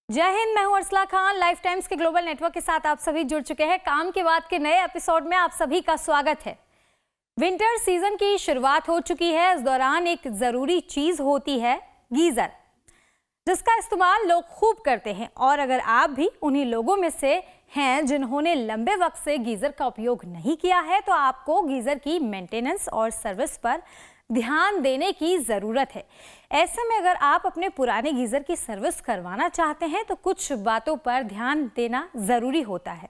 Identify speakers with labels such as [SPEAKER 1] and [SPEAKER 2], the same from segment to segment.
[SPEAKER 1] जय हिंद। मैं हूं अर्सला खान। लाइफ टाइम्स के ग्लोबल नेटवर्क के साथ आप सभी जुड़ चुके हैं। काम के बाद के नए एपिसोड में आप सभी का स्वागत है। विंटर सीजन की शुरुआत हो चुकी है। इस दौरान एक जरूरी चीज होती है गीजर, जिसका इस्तेमाल लोग खूब करते हैं। और अगर आप भी उन्हीं लोगों में से हैं जिन्होंने लंबे वक्त से गीजर का उपयोग नहीं किया है, तो आपको गीजर की मेंटेनेंस और सर्विस पर ध्यान देने की ज़रूरत है। ऐसे में अगर आप अपने पुराने गीज़र की सर्विस करवाना चाहते हैं तो कुछ बातों पर ध्यान देना ज़रूरी होता है।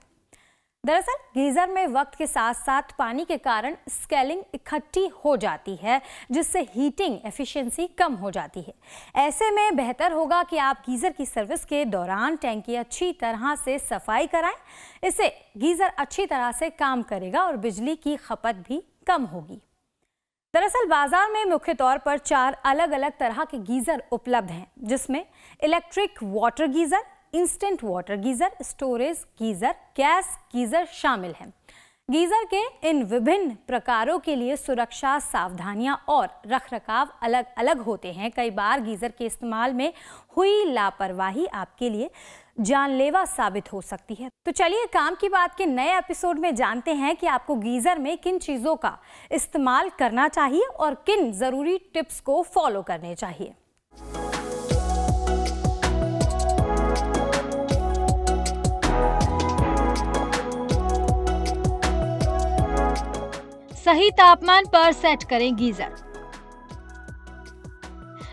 [SPEAKER 1] दरअसल गीज़र में वक्त के साथ साथ पानी के कारण स्केलिंग इकट्ठी हो जाती है, जिससे हीटिंग एफिशिएंसी कम हो जाती है। ऐसे में बेहतर होगा कि आप गीज़र की सर्विस के दौरान टैंक की अच्छी तरह से सफाई कराएं। इससे गीज़र अच्छी तरह से काम करेगा और बिजली की खपत भी कम होगी। दरअसल बाजार में मुख्य तौर पर 4 अलग अलग तरह के गीजर उपलब्ध हैं, जिसमें electric water geyser, instant water geyser, storage geyser, gas geyser शामिल हैं। गीजर के इन विभिन्न प्रकारों के लिए सुरक्षा सावधानियां और रखरखाव अलग अलग होते हैं। कई बार गीजर के इस्तेमाल में हुई लापरवाही आपके लिए जानलेवा साबित हो सकती है। तो चलिए काम की बात के नए एपिसोड में जानते हैं कि आपको गीजर में किन चीजों का इस्तेमाल करना चाहिए और किन जरूरी टिप्स को फॉलो करने चाहिए।
[SPEAKER 2] सही तापमान पर सेट करें गीजर।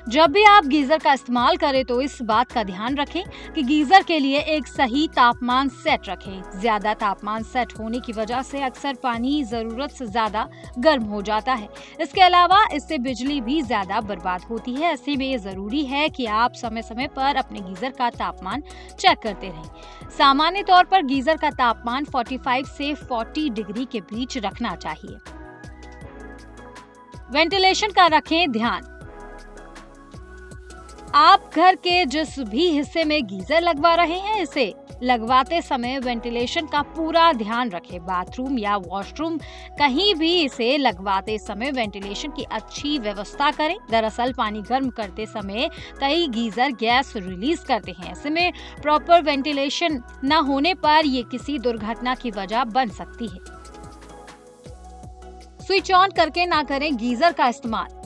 [SPEAKER 2] जब भी आप गीजर का इस्तेमाल करें तो इस बात का ध्यान रखें कि गीजर के लिए एक सही तापमान सेट रखें। ज्यादा तापमान सेट होने की वजह से अक्सर पानी जरूरत से ज्यादा गर्म हो जाता है। इसके अलावा इससे बिजली भी ज्यादा बर्बाद होती है। ऐसे में ये जरूरी है कि आप समय समय पर अपने गीजर का तापमान चेक करते रहें। सामान्य तौर पर गीजर का तापमान 45 से 40 डिग्री के बीच रखना चाहिए। वेंटिलेशन का रखें ध्यान। आप घर के जिस भी हिस्से में गीजर लगवा रहे हैं, इसे लगवाते समय वेंटिलेशन का पूरा ध्यान रखें। बाथरूम या वॉशरूम कहीं भी इसे लगवाते समय वेंटिलेशन की अच्छी व्यवस्था करें। दरअसल पानी गर्म करते समय कई गीजर गैस रिलीज करते हैं। ऐसे में प्रॉपर वेंटिलेशन न होने पर ये किसी दुर्घटना की वजह बन सकती है। स्विच ऑन करके ना करें गीजर का इस्तेमाल।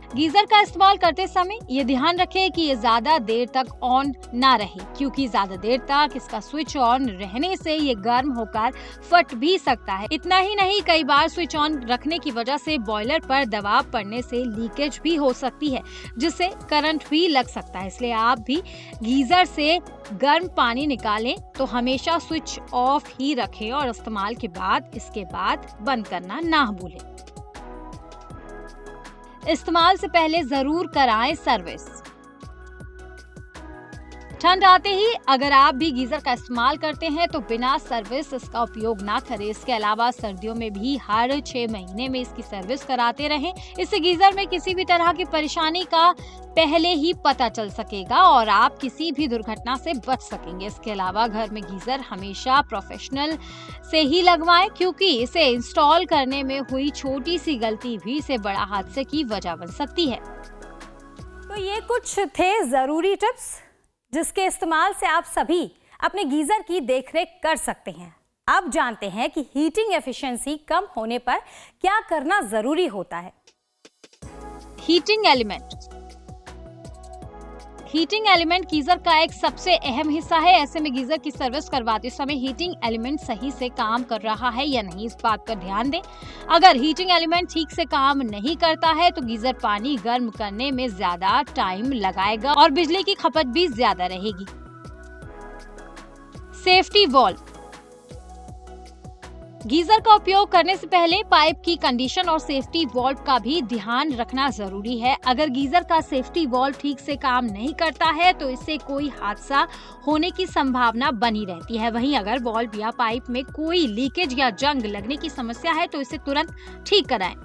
[SPEAKER 2] गीजर का इस्तेमाल करते समय ये ध्यान रखें कि ये ज्यादा देर तक ऑन ना रहे, क्योंकि ज्यादा देर तक इसका स्विच ऑन रहने से ये गर्म होकर फट भी सकता है। इतना ही नहीं, कई बार स्विच ऑन रखने की वजह से बॉयलर पर दबाव पड़ने से लीकेज भी हो सकती है, जिससे करंट भी लग सकता है। इसलिए आप भी गीजर से गर्म पानी निकालें तो हमेशा स्विच ऑफ ही रखें और इस्तेमाल के बाद इसके बाद बंद करना ना भूलें। इस्तेमाल से पहले जरूर कराएं सर्विस। ठंड आते ही अगर आप भी गीजर का इस्तेमाल करते हैं तो बिना सर्विस इसका उपयोग ना करें। इसके अलावा सर्दियों में भी हर 6 महीने में इसकी सर्विस कराते रहें। इससे गीजर में किसी भी तरह की परेशानी का पहले ही पता चल सकेगा और आप किसी भी दुर्घटना से बच सकेंगे। इसके अलावा घर में गीजर हमेशा प्रोफेशनल से ही लगवाएं, क्योंकि इसे इंस्टॉल करने में हुई छोटी सी गलती भी इसे बड़ा हादसे की वजह बन सकती है।
[SPEAKER 1] तो ये कुछ थे जरूरी टिप्स जिसके इस्तेमाल से आप सभी अपने गीजर की देखरेख कर सकते हैं। अब जानते हैं कि हीटिंग एफिशिएंसी कम होने पर क्या करना जरूरी होता है।
[SPEAKER 2] हीटिंग एलिमेंट गीजर का एक सबसे अहम हिस्सा है। ऐसे में गीजर की सर्विस करवाते समय हीटिंग एलिमेंट सही से काम कर रहा है या नहीं, इस बात पर ध्यान दें। अगर हीटिंग एलिमेंट ठीक से काम नहीं करता है तो गीजर पानी गर्म करने में ज्यादा टाइम लगाएगा और बिजली की खपत भी ज्यादा रहेगी। Safety valve. गीजर का उपयोग करने से पहले पाइप की कंडीशन और सेफ्टी वाल्व का भी ध्यान रखना जरूरी है। अगर गीजर का सेफ्टी वाल्व ठीक से काम नहीं करता है तो इससे कोई हादसा होने की संभावना बनी रहती है। वहीं अगर वाल्व या पाइप में कोई लीकेज या जंग लगने की समस्या है तो इसे तुरंत ठीक कराएं।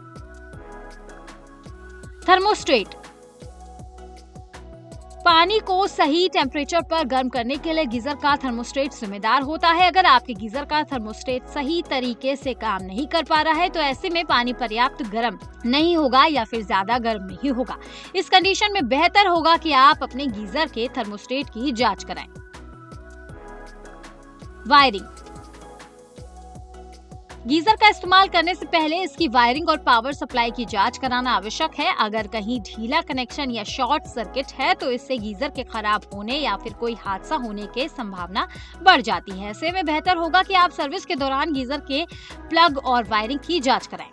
[SPEAKER 2] थर्मोस्टेट। पानी को सही टेम्परेचर पर गर्म करने के लिए गीजर का थर्मोस्टेट जिम्मेदार होता है। अगर आपके गीजर का थर्मोस्टेट सही तरीके से काम नहीं कर पा रहा है तो ऐसे में पानी पर्याप्त गर्म नहीं होगा या फिर ज्यादा गर्म नहीं होगा। इस कंडीशन में बेहतर होगा कि आप अपने गीजर के थर्मोस्टेट की जांच कराएं। वायरिंग। गीजर का इस्तेमाल करने से पहले इसकी वायरिंग और पावर सप्लाई की जांच कराना आवश्यक है। अगर कहीं ढीला कनेक्शन या शॉर्ट सर्किट है तो इससे गीजर के खराब होने या फिर कोई हादसा होने की संभावना बढ़ जाती है। ऐसे में बेहतर होगा कि आप सर्विस के दौरान गीजर के प्लग और वायरिंग की जांच कराएं।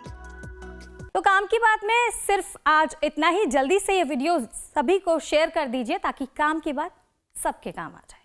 [SPEAKER 1] तो काम की बात में सिर्फ आज इतना ही। जल्दी से ये वीडियो सभी को शेयर कर दीजिए ताकि काम की बात सबके काम आ जाए।